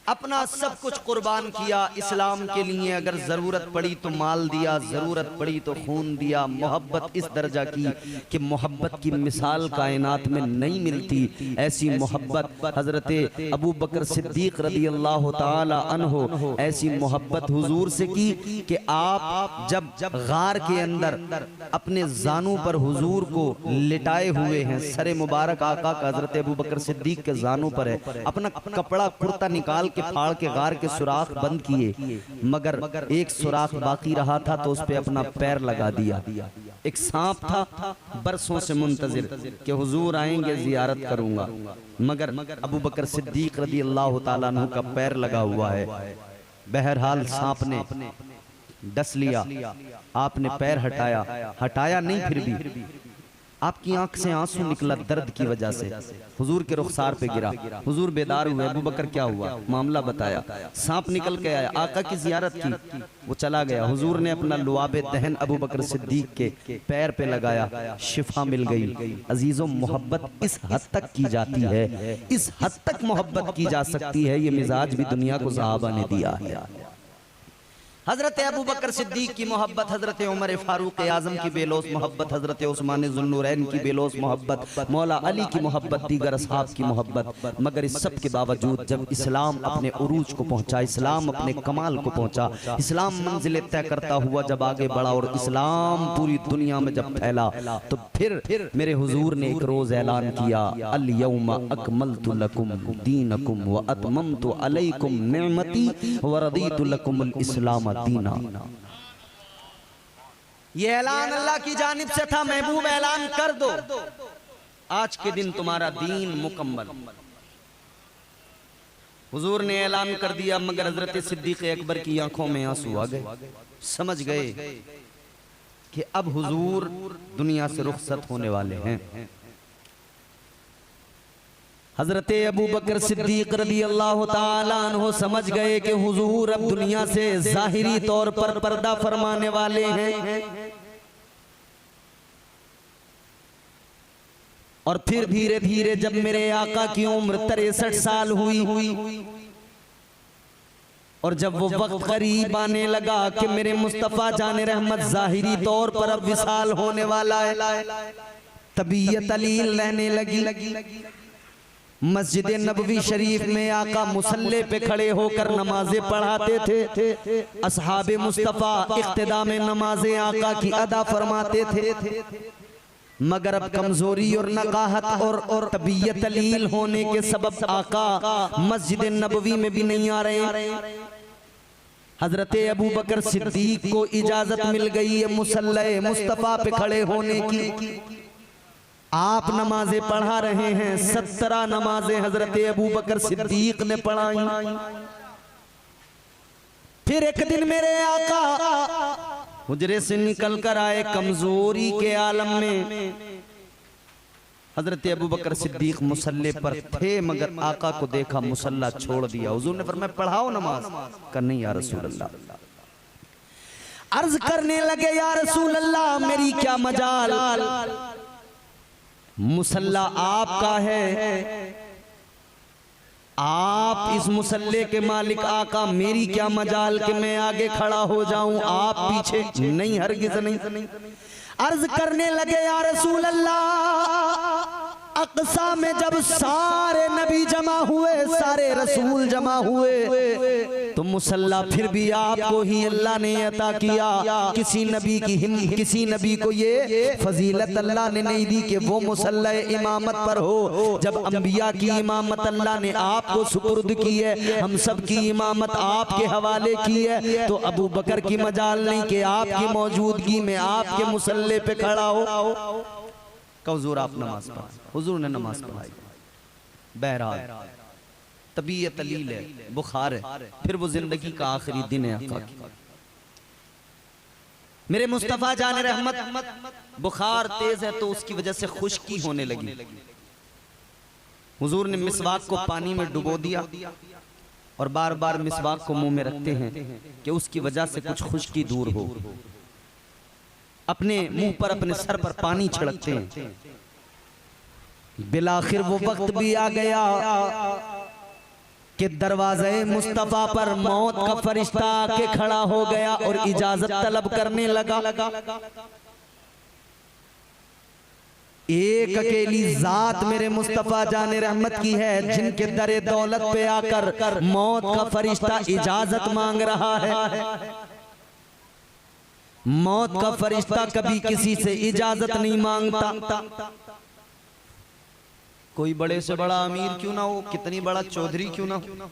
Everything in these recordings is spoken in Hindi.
अपना सब कुछ कुर्बान किया इस्लाम के लिए। अगर जरूरत पड़ी तो माल दिया, जरूरत पड़ी तो खून दिया। मोहब्बत इस दर्जा की कि मोहब्बत की मिसाल कायनात में नहीं मिलती। ऐसी मोहब्बत हजरत अबू बकर सिद्दीक रदी अल्लाह ताला अन्हो ऐसी मोहब्बत हुजूर से की कि आप जब गार के अंदर अपने जानू पर हुजूर को लिटाए हुए हैं, सरे मुबारक आका का हजरत अबू बकर सिद्दीक के जानू पर है, अपना कपड़ा कुर्ता निकाल के फाड़ के गार के सुराख बंद किए, मगर एक सुराख बाकी रहा था तो उस पे अपना पैर लगा दिया। एक सांप था बरसों से मुंतजिर कि हुजूर आएंगे जियारत करूंगा, मगर अबू बकर सिद्दीक रदी अल्लाह ताला अन्हु का पैर लगा हुआ है। बहरहाल सांप ने डस लिया, आपने पैर हटाया नहीं, फिर भी आपकी आंख से आंसू निकला दर्द की वजह से, हुजूर के रुखसार पे गिरा। हुजूर बेदार हुए, अबू बकर क्या हुआ, मामला बताया। सांप निकल के आया, आका की जियारत की, वो चला गया। हुजूर ने अपना लुआबे दहन अबू बकर सिद्दीक के पैर पे लगाया, शिफा मिल गई। अजीजों, मोहब्बत इस हद तक की जाती है, इस हद तक मोहब्बत की जा सकती है, ये मिजाज भी दुनिया को सहाबा ने दिया है। हजरत अबू बकर सिद्दीक की मोहब्बत, हजरत उमर फारूक आजम की बेलोस मोहब्बत, हजरत उस्मान ज़ुन्नुरैन की बेलोस मोहब्बत, मौला अली की मोहब्बत, दीगर असहाब की मोहब्बत। मगर इस सब के बावजूद जब इस्लाम अपने उरूज को पहुंचा, इस्लाम अपने कमाल को पहुंचा, इस्लाम मंजिल तय करता हुआ जब आगे बढ़ा और इस्लाम पूरी दुनिया में जब फैला, तो फिर मेरे हुजूर ने एक रोज ऐलान किया, अल यौमा अकमलतु लकुम दीनकुम व अतममतु अलैकुम निअमती व रदीतु लकुमुल इस्लाम दीना। ये ऐलान अल्लाह की जानिब से था, महबूब ऐलान कर दो, आज के दिन तुम्हारा दीन मुकम्मल। हुजूर ने ऐलान कर दिया, मगर हजरत सिद्दीक अकबर की आंखों में आंसू आ गए। समझ गए कि अब हुजूर दुनिया से रुखसत होने वाले हैं। हजरत अबू बकर सिद्दीक रदी अल्लाह ताला अन्हु समझ गए कि हुजूर अब दुनिया से जाहिरी तौर पर पर्दा फरमाने वाले हैं। और फिर धीरे धीरे जब मेरे आका की उम्र 63 साल हुई और जब वो वक्त करीब आने लगा कि मेरे मुस्तफा जाने रहमत जाहिरी तौर पर अब विसाल होने वाला है, तबीयत अलील रहने लगी। मस्जिद नबवी शरीफ में आका मुसल्ले पे खड़े होकर नमाजें पढ़ाते थे, असहाबे मुस्तफा इख्तिदा में नमाजें आका की अदा फरमाते थे। मगर अब कमजोरी और नकाहत और तबीयत अलील होने के सबब आका मस्जिद नबवी में भी नहीं आ रहे। हजरत अबू बकर सिद्दीक को इजाजत मिल गई है मुसल्ले मुस्तफा पे खड़े होने की। आप नमाजें पढ़ा रहे हैं, 17 नमाजें हजरत अबू बकर सिद्दीक ने पढ़ाई। फिर एक दिन मेरे आका हुजरे से निकल कर आए कमजोरी के आलम में। हजरत अबू बकर सिद्दीक मुसल्ले पर थे, मगर आका को देखा मुसल्ला छोड़ दिया। हुजूर ने फरमाया पढ़ाओ नमाज, कर नहीं या रसूल अल्लाह। अर्ज करने लगे या रसूल अल्लाह मेरी क्या मजाल, मुसल्ला आपका है, आप इस मुसल्ले के मालिक आका, मेरी क्या मजाल कि मैं आगे खड़ा हो जाऊं आप पीछे, नहीं हरगिज़ नहीं। अर्ज करने लगे या रसूल अल्लाह अक़सा में जब सारे नबी जमा हुए, सारे रसूल जमा हुए, तो मुसल्ला फिर भी आपको ही अल्लाह ने अता किया। किसी नबी को ये फजीलत अल्लाह ने नहीं दी कि वो मुसल्ला इमामत पर हो। जब अंबिया की इमामत अल्लाह ने आपको सुपुर्द की है, हम सब की इमामत आपके हवाले की है, तो अबू बकर की मजाल नहीं कि आपकी मौजूदगी में आपके मुसल्ले पे खड़ा हो। हुजूर आप नमाज पढ़ाएं। हुजूर ने नमाज पढ़ाई। बहरहाल तबीयत अलील है, बुखार है, फिर वो जिंदगी का आखिरी दिन है आका की। मेरे मुस्तफा जाने रहमत बुखार तेज है तो उसकी वजह से खुश्की होने लगी। हुजूर ने मिसवाक को पानी में डुबो दिया और बार बार मिसवाक को मुंह में रखते हैं कि उसकी वजह से कुछ खुश्की दूर हो। अपने मुंह पर अपने सर पर पानी छिड़कते हैं। बिलाखिर वो वक्त भी आ गया कि दरवाजे मुस्तफा पर मौत का फरिश्ता आके खड़ा हो गया और इजाजत तलब करने लगा। एक अकेली जात मेरे मुस्तफा जाने रहमत की है जिनके दरे दौलत पे आकर मौत का फरिश्ता इजाजत मांग रहा है। मौत का फरिश्ता कभी किसी से इजाजत नहीं मांगता। कोई बड़े से बड़ा अमीर क्यों ना हो, कितनी बड़ा चौधरी क्यों ना हो,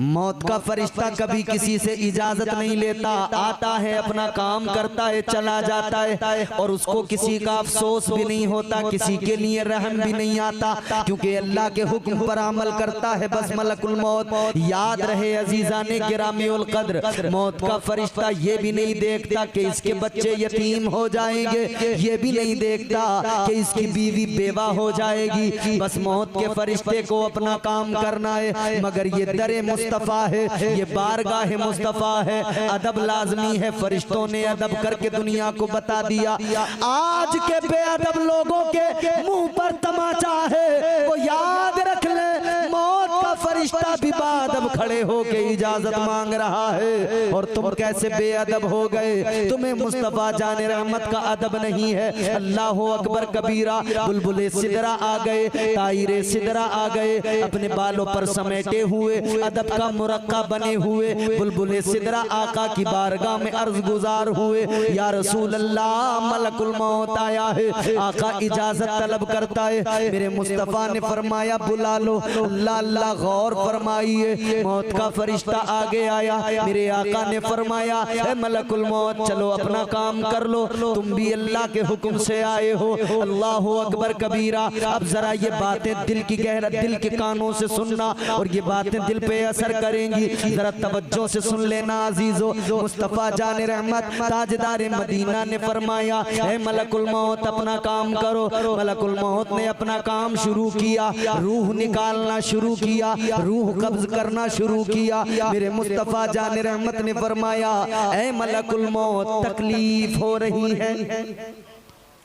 मौत का फरिश्ता कभी किसी से इजाजत नहीं लेता। आता है, अपना काम करता है, चला जाता है और उसको किसी का अफसोस भी नहीं होता, किसी के लिए रहम भी नहीं आता, क्योंकि अल्लाह के हुक्म पर अमल करता है। बस मलकुल मौत याद रहे अजीजाने गिरामीउल कद्र, मौत का फरिश्ता ये भी नहीं देखता कि इसके बच्चे यतीम हो जाएंगे, ये भी नहीं देखता कि इसकी बीवी बेवा हो जाएगी। बस मौत के फरिश्ते को अपना काम करना है। मगर ये दरे मुस्तफा है, ये बारगाह मुस्तफा है, अदब लाजमी है। फरिश्तों ने अदब करके दुनिया को बता दिया। आज के बेअदब लोगों के मुंह पर तमाचा है, वो याद रख ले मौत का फरिश्ता भी बाअदब खड़े होके इजाजत मांग रहा है। और तुम कैसे बेअदब हो गए, तुम्हें मुस्तफा जाने रहमत का अदब नहीं है। अल्लाह अकबर कबीरा, बुलबुले सिदरा आ गए, तायरे सिदरा आ गए, अपने बालों पर समेटे हुए अदब का मुरक्का बने हुए बुलबुले सिदरा आका की बारगाह में अर्ज गुजार हुए। या रसूल अल्लाह, मलकुल मौत आया है। आका इजाजत तलब करता है। मेरे मुस्तफा ने फरमाया बुला लो। अल्लाह अल्लाह गौर फरमाइए, मौत का फरिश्ता आगे आया। मेरे आका ने फरमाया ए मलकुल मौत, चलो अपना काम कर लो, तुम भी अल्लाह के हुक्म से आए हो। अल्लाह अकबर कबीरा। अब जरा ये बातें दिल की गहरा, दिल के कानों से सुनना और ये बातें दिल पे असर करेंगी। जरा तवज्जो से सुन लेना अजीजो। मुस्तफा जाने रहमत ताजदार मदीना ने फरमाया ए मलकुल मौत अपना काम करो। मलकुल मौत ने अपना काम शुरू किया, रूह निकालना शुरू किया, रूह कब्ज करना शुरू किया। मेरे मुस्तफा जाने रहमत ने फरमाया ए मलकुल मौत तकलीफ हो रही है।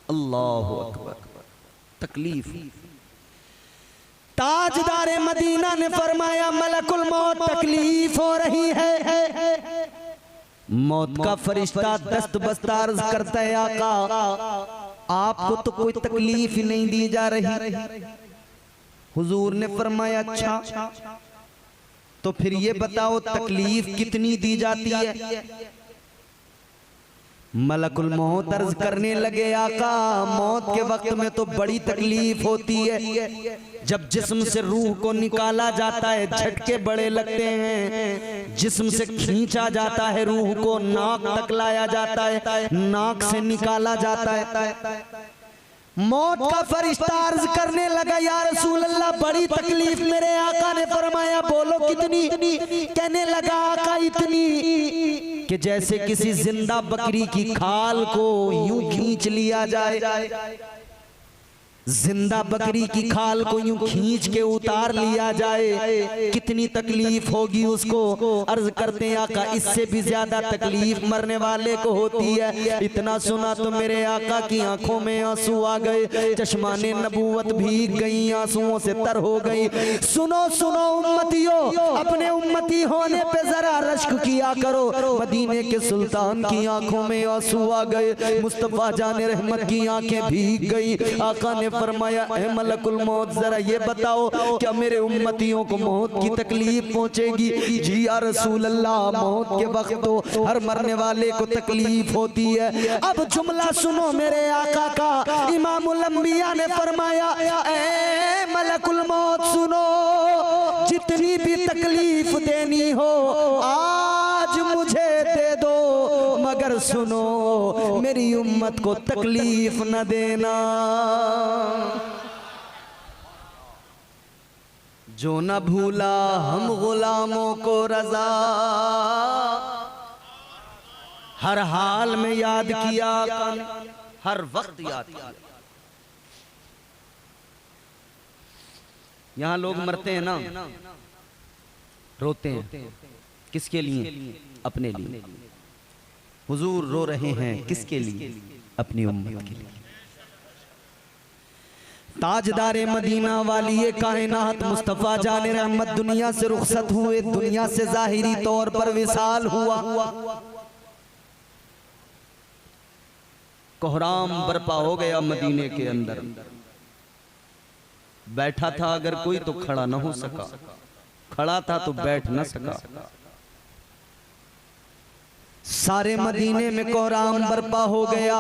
अल्लाह अकबर, तकलीफ। ताजदारे मदीना ने फरमाया मलकुल मौत तकलीफ हो रही है। मौत का फरिश्ता दस्त बस्त अर्ज करता है आका आपको तो कोई तकलीफ ही नहीं दी जा रही। हुजूर ने फरमाया अच्छा तो फिर ये बताओ तकलीफ कितनी दी जाती है। मलकुल मौत अर्ज करने लगे आका मौत के वक्त में तो बड़ी तकलीफ होती है। जब जिस्म से रूह को निकाला जाता है झटके बड़े लगते हैं, जिस्म से खींचा जाता है रूह को, नाक तक लाया जाता है, नाक से निकाला जाता है। मौत का फरिश्ता अर्ज करने लगा या रसूल अल्लाह बड़ी तकलीफ। मेरे आका ने फरमाया बोलो कितनी। कहने लगा आका इतनी कि जैसे किसी जिंदा बकरी की खाल को यूं खींच लिया जाए, जिंदा बकरी की खाल को यूं खींच के उतार लिया जाए, कितनी तकलीफ होगी उसको। अर्ज करते हैं आका इससे भी ज्यादा तकलीफ मरने वाले को होती है। इतना सुना तो मेरे आका की आंखों में आंसू आ गए, चश्माने नबूवत भीग गई, आंसुओं से तर हो गई। सुनो सुनो उम्मतियों, अपने उम्मती होने पे जरा रश्क किया करो। मदीने के सुल्तान की आंखों में आंसू आ गए, मुस्तफा जाने रहमत की आंखें भीग गई। आका ने फरमाया ए मलकुल मौत जरा ये बताओ क्या मेरे उम्मतियों को मौत की तकलीफ पहुंचेगी। जी या रसूल अल्लाह मौत के वक्त तो हर मरने वाले को तकलीफ होती है। अब जुमला सुनो मेरे आका का, इमामुल अंबिया ने फरमाया ए मलकुल मौत सुनो, जितनी भी तकलीफ देनी हो आज मुझे दे दो, मगर सुनो मेरी उम्मत को तकलीफ न देना। जो न भूला हम गुलामों को रजा, हर हाल में याद किया, हर वक्त याद किया। यहां लोग मरते हैं ना, रोते हैं किसके लिए? अपने लिए। हुजूर रो रहे हैं किसके लिए? अपनी उम्मत के लिए। ताजदारे मदीना वाली ये कायनात मुस्तफ़ा जाने रहमत दुनिया से रुखसत हुए, दुनिया से जाहिरी तौर पर विसाल हुआ। कोहराम बरपा हो गया मदीने के अंदर। बैठा था अगर कोई तो खड़ा न हो सका, खड़ा था तो बैठ न सका। सारे मदीने में कोहराम बरपा हो गया।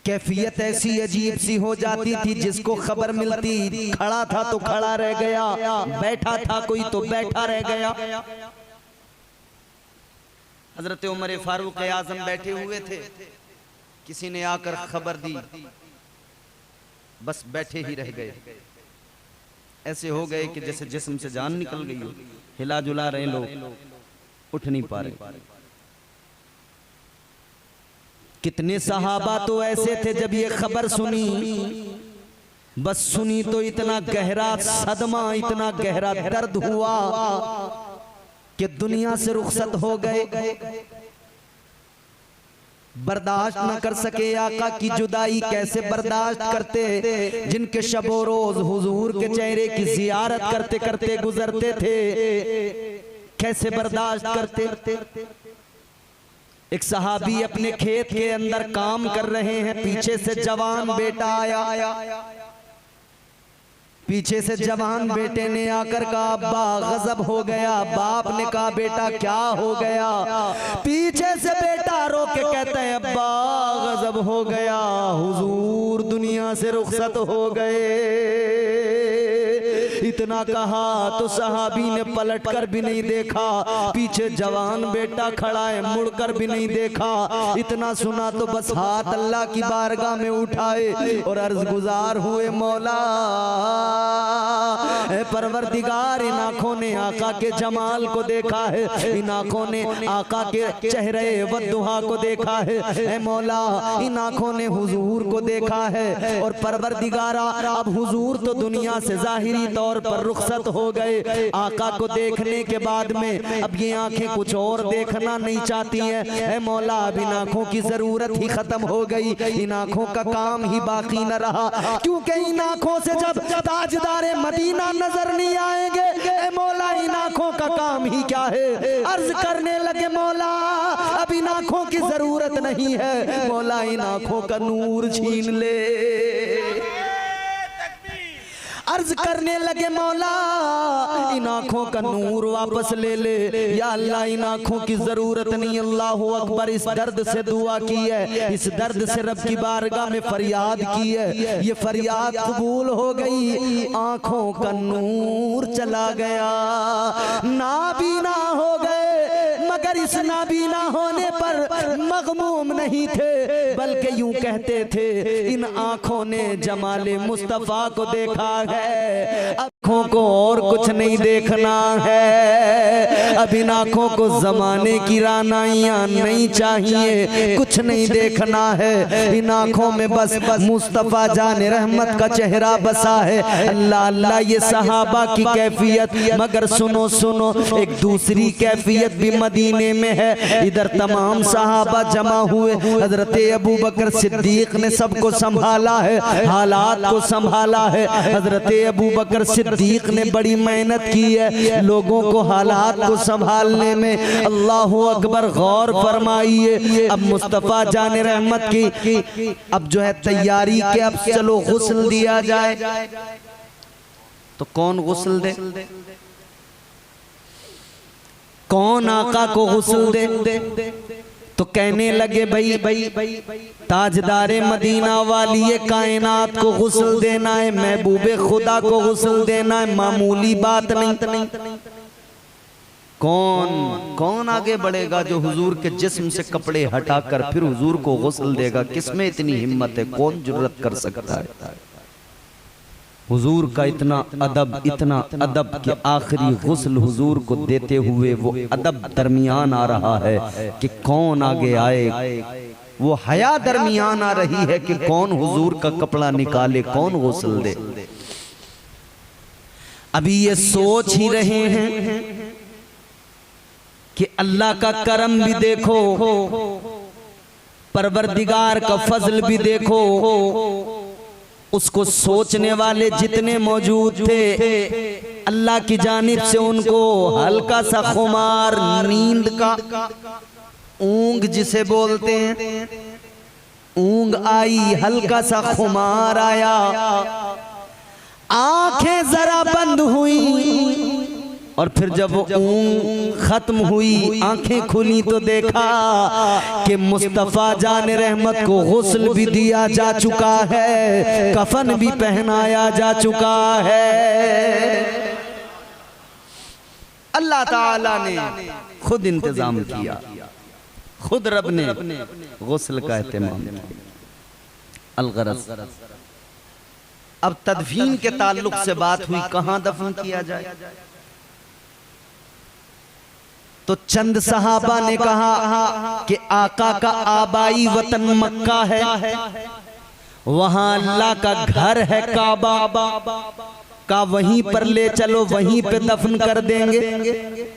कैफियत ऐसी अजीब सी हो जाती थी, जिसको खबर मिलती खड़ा था तो खड़ा रह गया, बैठा था कोई तो बैठा रह गया। हजरत उमर फारूक आजम बैठे हुए थे, किसी ने आकर खबर दी, बस बैठे ही रह गए। ऐसे हो गए कि जैसे जिस्म से जान निकल गई हो, हिला जुला रहे लोग, उठ नहीं पा रहे। कितने सहाबा तो ऐसे थे जब ये खबर सुनी, बस सुनी तो इतना गहरा सदमा, इतना गहरा दर्द हुआ कि दुनिया से रुखसत हो गए। बर्दाश्त न कर सके आका की जुदाई। कैसे बर्दाश्त करते, जिनके शबो रोज हुजूर के चेहरे की जियारत करते करते गुजरते थे, कैसे बर्दाश्त करते। एक सहाबी अपने खेत के अंदर काम कर रहे हैं, पीछे से जवान बेटा आया। पीछे से जवान बेटे ने आकर कहा अब्बा गजब हो गया। बाप ने कहा बेटा क्या हो गया। पीछे से बेटा रो के कहता है अब्बा गजब हो गया, हुजूर दुनिया से रुखसत हो गए। इतना कहा तो सहाबी ने पलट कर भी नहीं देखा, पीछे जवान बेटा खड़ा है, मुड़कर भी नहीं देखा। इतना सुना तो बस हाथ अल्लाह की बारगाह में उठाए और अर्ज गुजार हुए मौला परवरदिगार, इन आंखों ने आका के जमाल को देखा है, इन आंखों ने आका के चेहरे वद्दुहा को देखा है। ऐ मौला इन आंखों ने हुजूर को देखा है, और परवरदिगारा अब हुजूर तो दुनिया से जाहिरी तौर पर रुखसत हो गए। आका को देखने के बाद में अब ये आंखें कुछ और देखना नहीं चाहती हैं। ऐ मौला अब इन आंखों की जरूरत ही खत्म हो गई, इन आंखों का काम ही बाकी न रहा, क्योंकि इन आंखों से जब ताजदारे मदीना नजर नहीं आएंगे, ऐ मौला इन आंखों का काम ही क्या है। अर्ज करने लगे मौला अब इन आंखों की जरूरत नहीं है, मौला इन आंखों का नूर छीन ले। अर्ज करने लगे मौला इन आंखों का नूर वापस ले ले, या अल्लाह इन आंखों की जरूरत नहीं। अल्लाह अकबर। इस दर्द से दुआ की है, इस दर्द से रब की बारगाह में फरियाद की है, ये फरियाद कबूल हो गई। आंखों का नूर चला गया, नाबीना हो गए, मगर इस नाबीना होने पर मगमूम नहीं थे, बल्कि यूं कहते थे इन आंखों ने जमाले मुस्तफा को देखा है, आंखों को और कुछ नहीं देखना है। अब इन आंखों को जमाने की रानाइयां नहीं चाहिए, कुछ नहीं देखना है। इन आंखों में बस मुस्तफा जाने रहमत का चेहरा बसा है। अल्लाह अल्लाह ये सहाबा की कैफियत, मगर सुनो सुनो एक दूसरी कैफियत भी मदीने में है। इधर तमाम सहाबा जमा हुए, हजरत अबू बकर सिद्दीक ने सबको संभाला है, हालात को संभाला है। हजरत अबू बकर सिद्दीक ने बड़ी मेहनत की है लोगों को हालात को संभालने में। अल्लाह अकबर। गौर फरमाइए, अब मुस्तफा जाने रहमत की अब जो है तैयारी के, अब चलो गुस्ल दिया जाए। तो कौन गुस्ल दे, कौन आका को गुस्ल दे? तो कहने लगे भाई ताजदारे मदीना वाली ये कायनात को गुस्ल देना है, महबूबे खुदा को गुस्ल देना है, मामूली बात नहीं। कौन आगे बढ़ेगा जो हुजूर के जिस्म से कपड़े हटाकर फिर हुजूर को गुस्ल देगा? किसमें इतनी हिम्मत है, कौन जुर्रत कर सकता है? हुजूर का इतना अदब कि आखिरी गुस्ल हुजूर को देते हुए वो अदब दरमियान आ रहा है कि कौन आगे आए, वो हया दरमियान आ रही है कि कौन हुजूर का कपड़ा निकाले, कौन गुस्ल दे। अभी ये सोच ही रहे हैं कि अल्लाह का करम भी देखो, परवरदिगार का फजल भी देखो, उसको सोचने वाले जितने मौजूद थे, अल्लाह की जानिब से उनको हल्का सा खुमार, नींद का, ऊंग जिसे बोलते हैं, ऊंग आई, हल्का सा खुमार आया, आंखें जरा बंद हुई और फिर जब वो ऊंग खत्म हुई, आंखें खुली तो देखा कि मुस्तफा जान रहमत को गुस्ल भी दिया जा चुका है, कफन भी पहनाया जा चुका है। अल्लाह ताला ने खुद इंतजाम किया, खुद रब ने गुस्ल का एहतमाम किया। अलगरज, अब तदफीन के ताल्लुक से बात हुई, कहां दफन किया जाए? तो चंद सहाबा ने कहा कि आका का आबाई वतन मक्का है, वहां अल्लाह का घर है काबा का, वहीं पर ले चलो, वहीं पे दफन कर देंगे।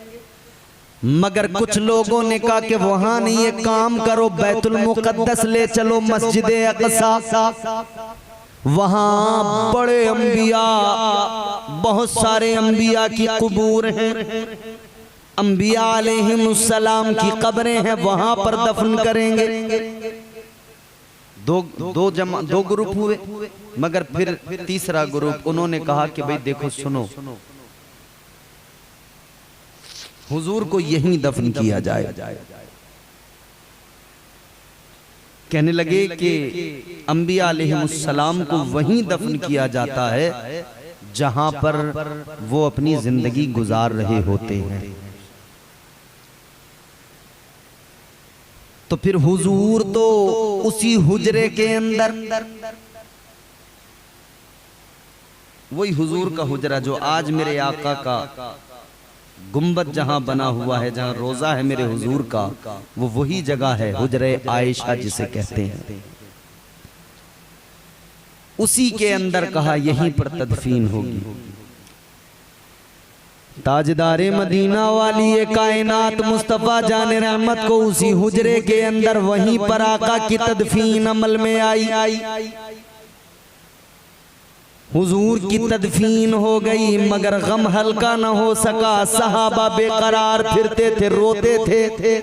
मगर कुछ लोगों ने कहा कि वहां नहीं, एक काम करो, बैतुल मुकद्दस ले चलो, मस्जिद अक़सा, वहां बड़े अंबिया, बहुत सारे अंबिया की कबूर हैं, अंबिया अलैहिमुस्सलाम की कब्रें हैं, वहां पर दफन करेंगे। दो ग्रुप हुए, मगर फिर तीसरा ग्रुप, उन्होंने कहा कि भाई देखो सुनो, हुजूर को यहीं दफन किया जाए। कहने लगे कि अंबिया अलैहिमुस्सलाम को वहीं दफन किया जाता है जहां पर वो अपनी जिंदगी गुजार रहे होते हैं। तो फिर हुजूर तो उसी हुजरे के अंदर, वही हुजूर का हुजरा जो आज मेरे आका का गुंबद जहां बना हुआ है, जहां रोजा है मेरे हुजूर का, वो वही जगह है, हुजरे आयशा जिसे कहते हैं, उसी के अंदर कहा यहीं पर तदफीन होगी। ताजदारे मदीना वाली ये कायनात मुस्तफा जान रहमत को उसी हुजरे के अंदर, वहीं पर आका की तदफीन अमल में आई। हुजूर की तदफीन हो गई, मगर गम हल्का न हो सका, सहाबा बेकरार फिरते थे, रोते थे।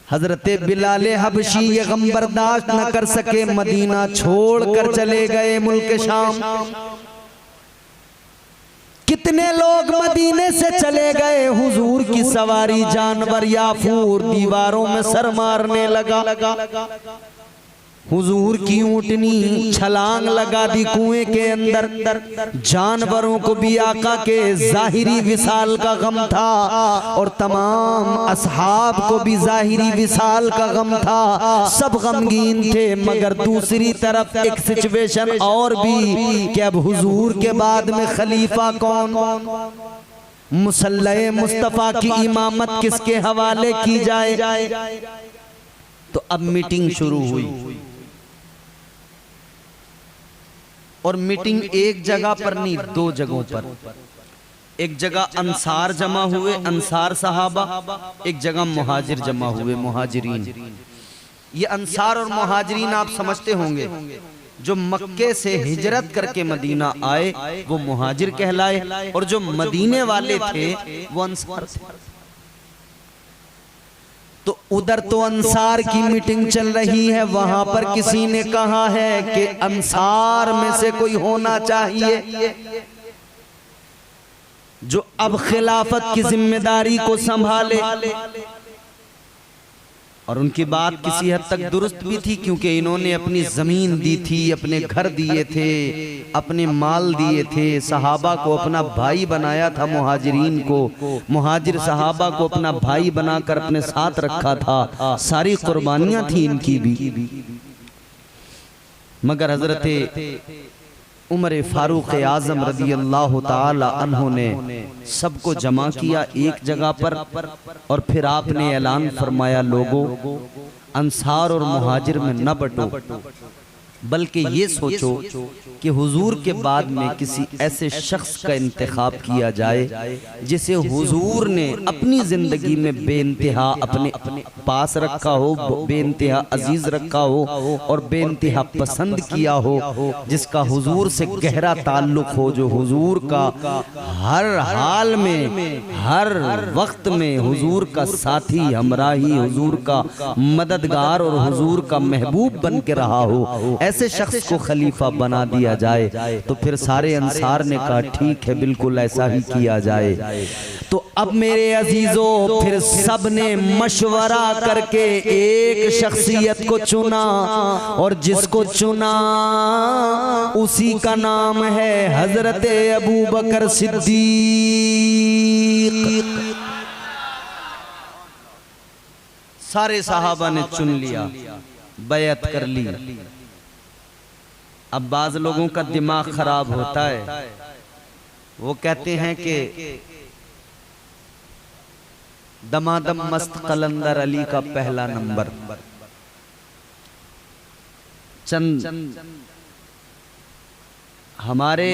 हजरते बिलाले हबशी ये गम बर्दाश्त न कर सके, मदीना छोड़कर चले गए मुल्क शाम। कितने लोग मदीने से चले गए, हुजूर की सवारी जानवर याफूर दीवारों में सर मारने लगा, हुजूर की ऊंटनी छलांग लगा दी कुएं के अंदर। जानवरों को भी आका के जाहिरी विसाल का गम था और तमाम असहाब को भी जाहिरी विसाल का गम था, सब गमगीन थे। मगर दूसरी तरफ एक सिचुएशन और भी कि अब हुजूर के बाद में खलीफा कौन, मुसल्ले मुस्तफा की इमामत किसके हवाले की जाए। तो अब मीटिंग शुरू हुई, और मीटिंग एक जगह पर नहीं, दो जगहों पर। एक जगह अंसार जमा हुए, अंसार सहाबा, एक जगह मुहाजिर जमा हुए, मुहाजिरीन। ये अंसार और मुहाजिरीन आप समझते होंगे, जो मक्के से हिजरत करके मदीना आए वो मुहाजिर कहलाए, और जो मदीने वाले थे वो अंसार थे। तो उधर तो अंसार की मीटिंग चल रही है, वहां पर किसी ने कहा है कि अंसार में से कोई होना चाहिए जो अब खिलाफत की जिम्मेदारी को संभाले। और उनकी बात किसी हद तक दुरुस्त भी थी, क्योंकि इन्होंने अपनी जमीन दी थी, अपने घर दिए थे, अपने माल दिए थे, सहाबा को अपना भाई बनाया था, मुहाजिरीन को, मुहाजिर सहाबा को अपना भाई बनाकर अपने साथ रखा था, सारी कुर्बानियां थी इनकी भी। मगर हजरत उमर फारूक आजम रदी अल्लाह ताला अन्हु ने सबको जमा किया एक जगह पर, और फिर आपने ऐलान फरमाया, लोगों अंसार और मुहाजिर में न बटो, बल्कि ये सोचो कि हुजूर के बाद में किसी ऐसे शख्स का इंतखाब किया जाए जिसे हुजूर ने अपनी ज़िंदगी में बेइंतहा अपने पास रखा हो, बेइंतहा अजीज रखा हो और बेइंतहा पसंद किया हो, जिसका हुजूर से गहरा ताल्लुक हो, जो हुजूर का हर हाल में हर वक्त में हुजूर का साथी, हमराही, हुजूर का मददगार और हुजूर का महबूब बन के रहा हो। ऐसे शख्स को खलीफा बना दिया जाए तो फिर सारे अंसार ने कहा ठीक है, बिल्कुल ऐसा ही किया जाए। तो अब मेरे अजीजों फिर सब ने मशवरा करके एक शख्सियत को चुना और जिसको चुना उसी का नाम है हजरत अबू बकर सिद्दीक। सारे सहाबा ने चुन लिया, बैअत कर ली। अब बाज लोगों का दिमाग खराब होता है, वो कहते हैं कि दमादम मस्त कलंदर अली का पहला नंबर। चंद हमारे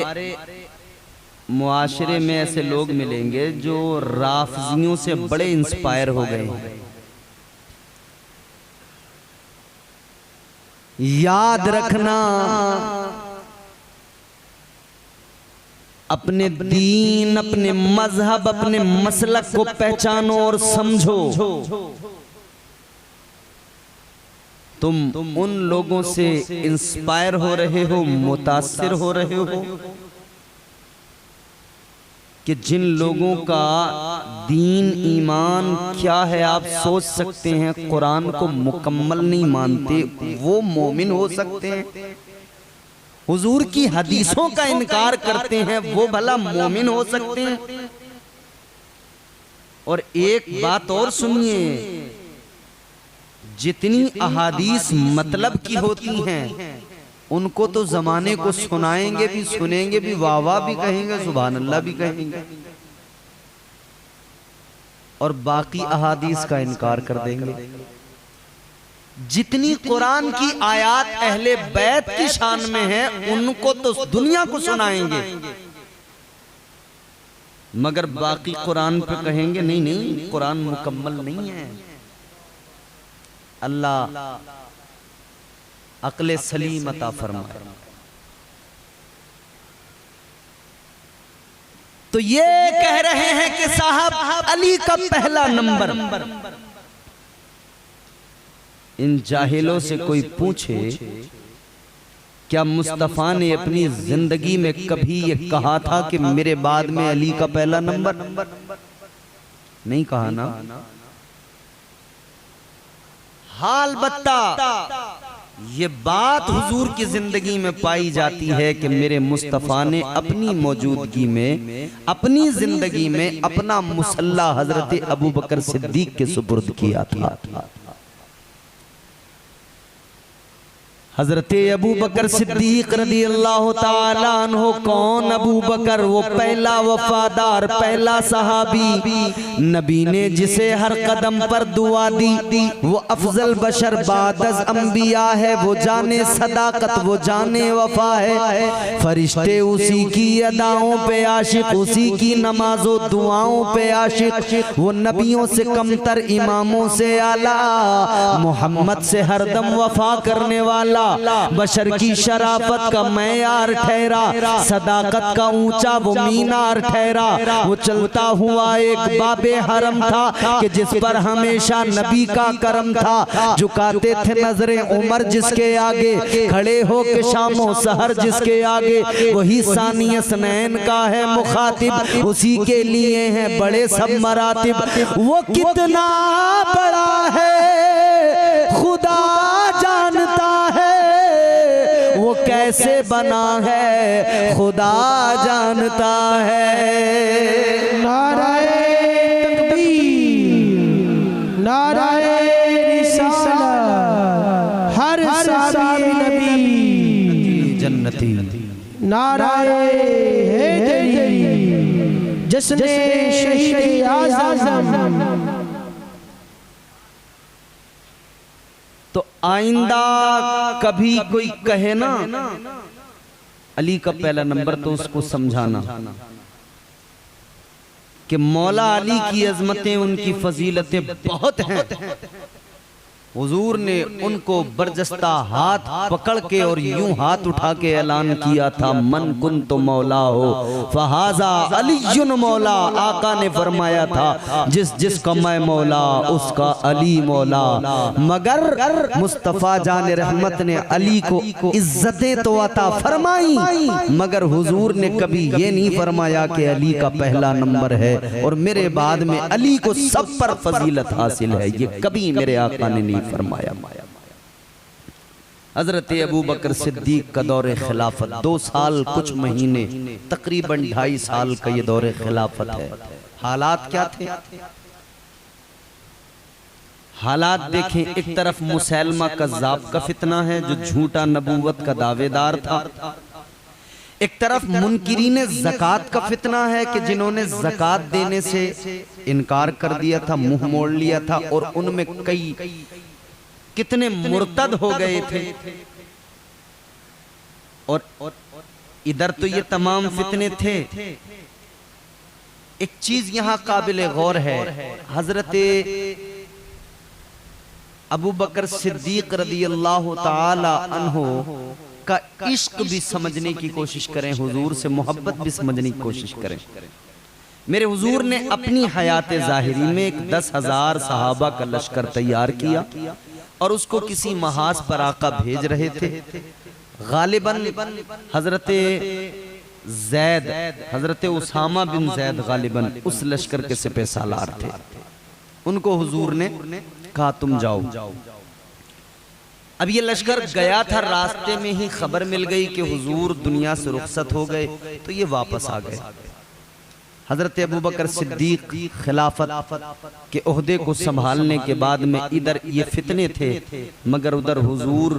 मुआशरे में ऐसे लोग मिलेंगे जो राफजियों से बड़े इंस्पायर हो गए हैं। याद रखना, अपने दीन, अपने मजहब, अपने मसलक को पहचानो और समझो। तुम उन लोगों से इंस्पायर हो रहे हो, मुतासिर हो रहे हो कि जिन लोगों का दीन ईमान क्या है आप सोच सकते हैं, कुरान को मुकम्मल नहीं मानते, वो मोमिन हो सकते हैं। हुजूर की हदीसों का इनकार करते हैं, वो भला मोमिन हो सकते हैं। और एक बात और सुनिए, जितनी अहादीस मतलब की होती हैं उनको तो जमाने को सुनाएंगे भी, सुनेंगे भी, वाह वाह भी कहेंगे, सुभान अल्लाह भी कहेंगे, और बाकी अहादीस का इनकार कर देंगे। जितनी कुरान की आयत अहले बैत की शान में है उनको तो दुनिया को सुनाएंगे, मगर बाकी कुरान पे कहेंगे नहीं नहीं, कुरान मुकम्मल नहीं है। अल्लाह अक्ले सलीम अता फरमाए। तो ये कह रहे हैं कि साहब अली का पहला नंबर। इन जाहिलों से कोई पूछे क्या मुस्तफा ने अपनी जिंदगी में कभी ये कहा था कि मेरे बाद में अली का पहला नंबर? नहीं कहा ना। हाल बत्ता ये बात हुजूर की जिंदगी में पाई जाती है कि मेरे मुस्तफा ने अपनी मौजूदगी में, अपनी जिंदगी में अपना मुसल्ला हजरत अबू बकर सिद्दीक के सुपुर्द किया था। हजरत अबू बकर सिद्दीक रदी अल्लाह ताला अन्हु कौन? अबू बकर वो पहला वफादार, पहला सहाबी, नबी ने जिसे हर कदम पर दुआ दी। वो अफजल बशर बादज अंबिया है, वो जाने सदाकत, वो जाने वफा है। फरिश्ते उसी की अदाओं पे आशिक, उसी की नमाजों दुआओं पे आशिक। वो नबियों से कमतर, इमामों से आला, मोहम्मद से हरदम वफा करने वाला, बशर की शराफत का मैयार ठहरा, सदाकत का ऊंचा वो मीनार ठहरा। वो चलता हुआ एक बाबे हरम था कि जिस पर हमेशा नबी का करम था। झुकाते थे नजरें उमर जिसके आगे, खड़े हो के शामो सहर जिसके आगे। वही सानिय सनैन का है मुखातिब, उसी के लिए हैं बड़े सब मरातिब। वो कितना बड़ा है खुदा जानता है, वो कैसे बना है खुदा जानता है। नाराए तकबीर, नाराए रिसालत, हर साबी नबी जन्नती, नाराए हैदरी, जिसने शहीद आज़म। तो आइंदा कभी कोई कहे ना अली का पहला नंबर तो उसको समझाना कि मौला अली की अजमतें, उनकी फजीलतें बहुत हैं। हुजूर ने उनको बरजस्ता हाथ पकड़ के और यूं हाथ उठा के ऐलान किया था, मन कुन तो मौला हो फहाजा अलीयुन मौला। आका ने फरमाया था जिस जिसका मैं मौला उसका अली मौला। मगर मुस्तफ़ा जान रहमत ने अली को इज्जतें तो अता फरमाई, मगर हुजूर ने कभी ये नहीं फरमाया कि अली का पहला नंबर है और मेरे बाद में अली को सब पर फजीलत हासिल है। ये कभी मेरे आका ने नहीं फरमाया। हजरत अबू बकर सिद्दीक का दौरे खिलाफत 2 साल कुछ महीने, तकरीबन 2.5 साल का ये दौरे खिलाफत है। हालात क्या थे? हालात देखें, एक तरफ मुसैलमा कज़्ज़ाब का फितना है जो झूठा नबूवत का दावेदार था, एक तरफ मुनकिरीन ज़कात का फितना है कि जिन्होंने ज़कात देने से इनकार कर दिया था, मुंह मोड़ लिया था, और उनमें कई कितने मुर्तद हो गए थे। और इधर तो ये तमाम फितने थे। एक चीज यहां काबिल गौर है, हजरत अबू बकर सिद्दीक रदियल्लाहु ताला अन्हु का इश्क भी समझने की कोशिश करें, हुजूर से मोहब्बत भी समझने की कोशिश करें। मेरे हुजूर ने अपनी हयात ज़ाहिरी में एक 10,000 सहाबा का लश्कर तैयार किया और उसको किसी महाज पर आका भेज रहे थे। गालिबन हजरत जैद, हजरत उसामा बिन जैद गालिबन उस लश्कर के सिपह सालार थे। उनको हुजूर ने कहा तुम जाओ। अब ये लश्कर गया था, रास्ते में ही खबर मिल गई कि हुजूर दुनिया से रुखसत हो गए, तो ये वापस आ गए। हजरत अबू बकर सिद्दीक खिलाफत के ओहदे को संभालने के बाद में इधर ये फितने थे, मगर उधर हुजूर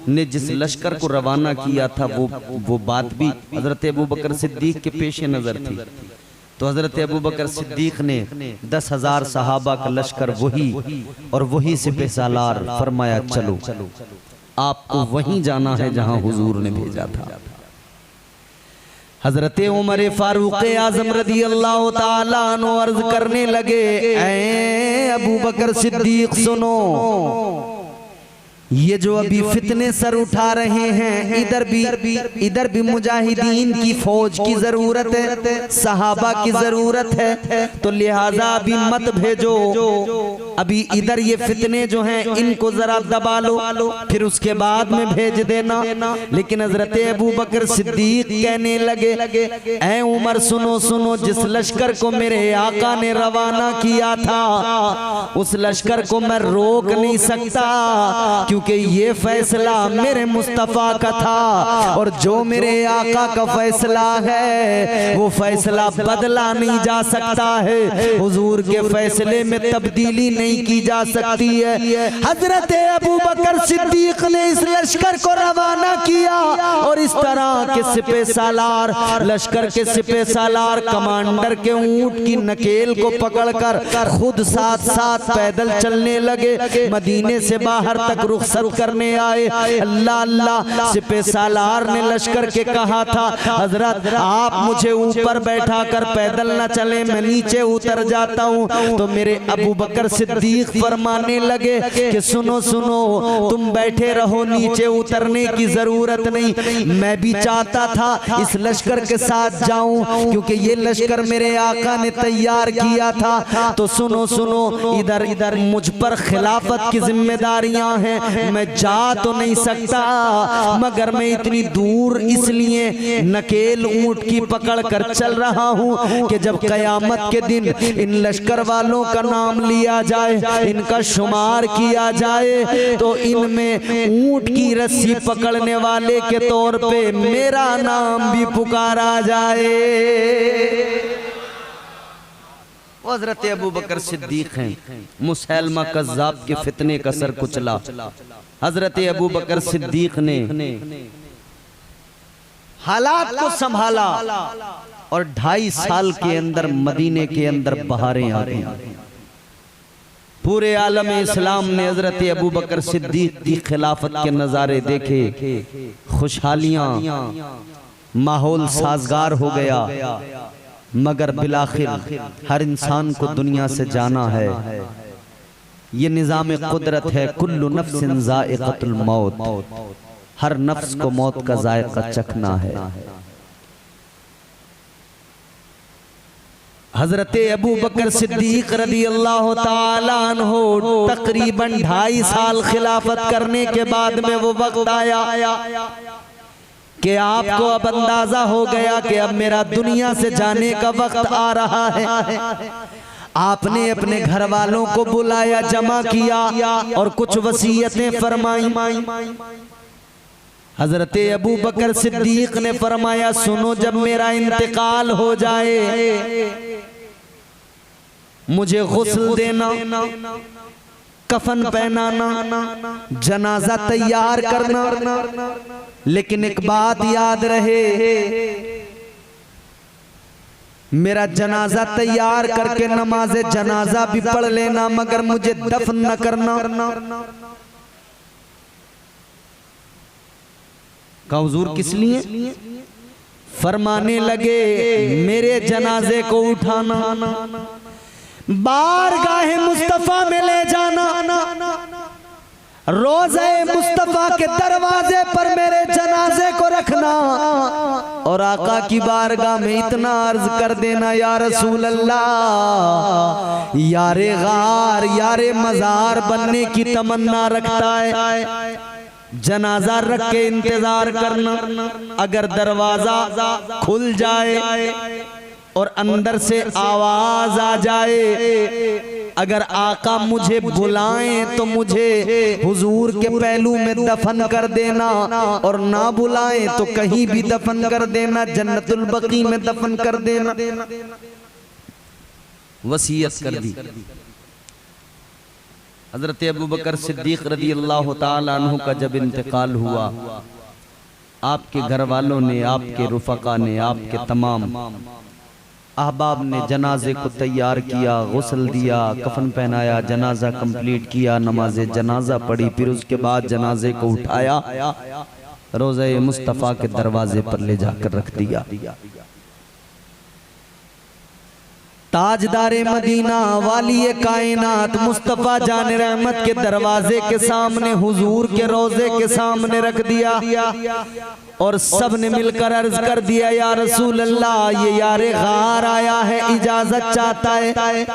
ने जिस लश्कर को रवाना किया था वो बात भी हजरत अबू बकर सिद्दीक के पेश नजर थी। तो हजरत अबू बकर सिद्दीक ने 10,000 सहाबा का लश्कर वही और वही सिपह सालार, फरमाया चलो आपको वहीं जाना है जहां हुजूर ने भेजा था। हजरत उमर फारूक आजम रदी अल्लाह ताला अन्हु अर्ज करने लगे, ऐ अबू बकर सिद्दीक सुनो, ये जो अभी फितने सर उठा रहे हैं, इधर भी मुजाहिदीन की फौज की जरूरत है, सहाबा की जरूरत है, तो लिहाजा अभी मत भेजो। अभी इधर ये फितने जो हैं इनको जरा दबा लो, फिर उसके बाद में भेज देना। लेकिन हजरत अबू बकर सिद्दीक कहने लगे, ऐ उमर सुनो सुनो, जिस लश्कर को मेरे आका ने रवाना किया था उस लश्कर को मैं रोक नहीं सकता, क्योंकि ये फैसला मेरे मुस्तफा का था और जो मेरे आका का फैसला है वो फैसला बदला नहीं जा सकता है, हुजूर के फैसले में तब्दीली नहीं की जा सकती है। हजरत अबू बकर सिद्दीक ने इस लश्कर को रवाना किया और इस तरह के सिपह सालार, लश्कर के सिपह सालार कमांडर के ऊंट की नकेल को पकड़कर खुद साथ साथ पैदल चलने लगे, मदीने से बाहर तक रुखसत करने आए। अल्लाह अल्लाह, सिपह सालार ने लश्कर के कहा था, हजरत आप मुझे ऊपर बैठा कर पैदल न चले, मैं नीचे उतर जाता हूँ। तो मेरे अबू बकर सिद्दीक फरमाने लगे कि सुनो सुनो, तुम बैठे रहो, नीचे उतरने की जरूरत नहीं, मैं भी चाहता था इस लश्कर के साथ जाऊं, क्योंकि ये लश्कर मेरे आका ने तैयार किया था। तो सुनो सुनो, इधर मुझ पर खिलाफत की जिम्मेदारियां हैं, मैं जा तो नहीं सकता, मगर मैं इतनी दूर इसलिए नकेल ऊंट की पकड़ कर चल रहा हूं कि जब कयामत के दिन इन लश्कर वालों का नाम लिया जाए, इनका शुमार किया जाए, तो इनमें ऊंट की रस्सी पकड़ने वाले के तौर पे मेरा नाम भी पुकारा जाए। हजरत अबू बकर सिद्दीक हैं, मुसैलमा कज़्ज़ाब के फितने का सर कुचला। हजरत अबू बकर सिद्दीक ने हालात को संभाला और 2.5 साल के अंदर मदीने के अंदर बहारें आ गई। पूरे आलम इस्लाम ने हजरत अबू बकर सिद्दीक की खिलाफत के नज़ारे देखे, खुशहालियाँ, माहौल साजगार हो गया। मगर बिलाखिर हर इंसान को दुनिया से जाना है। ये निज़ाम कुदरत है, कुल्लु नफ्सिन ज़ाइक़तुल मौत, हर नफ्स को मौत का जायका चखना है। हजरत अबू बकर सिद्दीक रज़ी अल्लाह ताला अन्हु तकरीबन 2.5 साल खिलाफत करने के बाद में वो वक्त आया कि आपको अब अंदाजा हो गया कि अब मेरा दुनिया से जाने का वक्त आ रहा है। आपने अपने घर वालों को बुलाया, जमा किया और कुछ वसीयतें फरमाई। हजरत अबू बकर सिद्दीक ने फरमाया, सुनो, जब मेरा इंतकाल हो जाए मुझे गुस्ल देना, कफन पहनाना, जनाजा तैयार करना, लेकिन एक बात याद रहे, मेरा जनाजा तैयार करके नमाज़े जनाजा भी पढ़ लेना, मगर मुझे दफन न करना। का हुजूर किस लिए? फरमाने लगे, मेरे जनाजे को उठाना, बारगाहे मुस्तफा में ले जाना, रोज़े मुस्तफा के दरवाजे पर मेरे जनाजे को रखना और आका की बारगाह में इतना अर्ज कर देना, या रसूल अल्लाह, यारे गार, यारे मज़ार बनने की तमन्ना रखता है, जनाजा रख के इंतजार करना। अगर दरवाजा खुल जाए और अंदर से आवाज आ जाए, अगर आका मुझे बुलाएं तो मुझे हुजूर के पहलू में दफन कर देना, और ना बुलाएं तो कहीं भी दफन कर देना, जन्नतुल बकी में दफन कर देना। वसीयत कर दी। हजरत अबू बकर सिद्दीक रज़ी अल्लाह ताला अन्हु का जब इंतकाल हुआ, आपके घर वालों ने, आपके रुफका ने, आपके तमाम अहबाब ने जनाजे को तैयार किया, गुस्ल दिया, कफन पहनाया, जनाजा कंप्लीट किया, नमाज जनाजा पढ़ी, फिर उसके बाद जनाजे को उठाया, रोज़े मुस्तफ़ा के दरवाजे पर ले जाकर रख दिया। ताजदारे मदीना, वाली कायनात मुस्तफ़ा जान रहमत के दरवाजे के सामने, हुजूर के रोज़े के सामने रख दिया और सब ने मिलकर अर्ज कर दिया, या रसूल अल्लाह, ये यारे गार आया है, इजाजत चाहता है।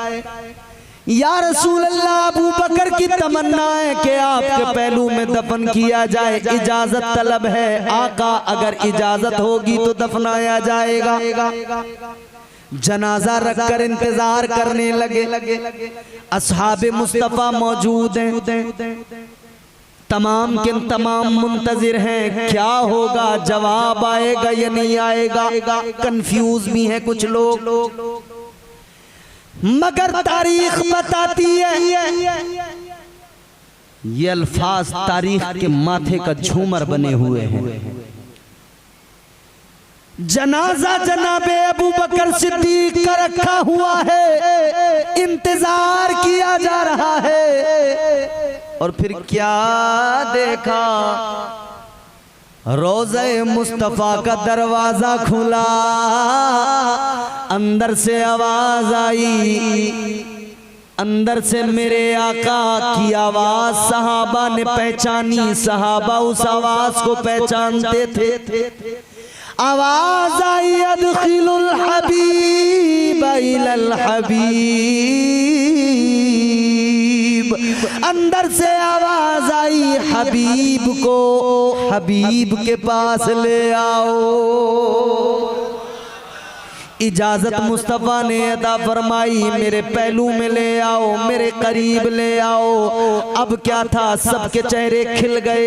या रसूल अल्लाह, अबू बकर की तमन्ना है कि आपके पहलू में दफन किया जाए, इजाजत तलब है। आका, अगर इजाजत होगी तो दफनाया जाएगा। जनाजा रखकर इंतजार करने लगे। असहाबे मुस्तफा मौजूद हैं, तमाम के तमाम मुंतजिर हैं, क्या होगा, जवाब आएगा या नहीं आएगा। कंफ्यूज भी हैं कुछ लोग, मगर तारीख बताती है, ये अल्फाज तारीख के माथे का झूमर बने हुए हैं। जनाजा जनाबे अबू बकर सिद्दीक का रखा हुआ है, इंतजार किया जा रहा है। और फिर क्या देखा, रोज़े मुस्तफ़ा का दरवाजा खुला, अंदर से आवाज आई, अंदर से मेरे आका की आवाज सहाबा ने पहचानी। सहाबा उस आवाज को पहचानते थे। आवाज आई, अदखिलुल हबीब इलल हबीब। अंदर से आवाज आई, हबीब को हबीब के पास ले आओ। इजाजत मुस्तफ़ा ने अदा फरमाई, मेरे पहलू में ले आओ, मेरे करीब ले आओ। अब क्या था, सबके चेहरे खिल गए।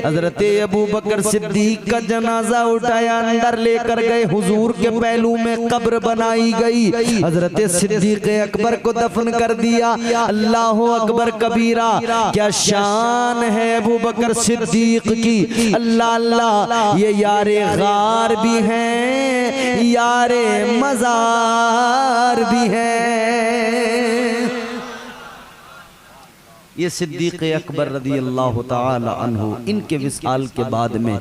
हजरत अबू बकर सिद्दीक का जनाजा उठाया, अंदर लेकर गए, हुजूर के पहलू में कब्र बनाई गई। हजरत सिद्दीक अकबर को दफन कर दिया। अल्लाह अकबर कबीरा, क्या शान है अबू बकर सिद्दीक की। अल्लाह अल्लाह, ये यारे गार भी हैं, यारे मज़ार भी है। ये सिद्दीक़ अकबर रज़ी अल्लाह तआला अन्हु, इनके विसाल के बाद में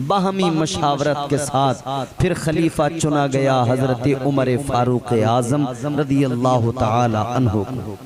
बाहमी मशावरत के साथ फिर खलीफा चुना गया हज़रत उमर फारूक आज़म रज़ी अल्लाह तआला अन्हु को।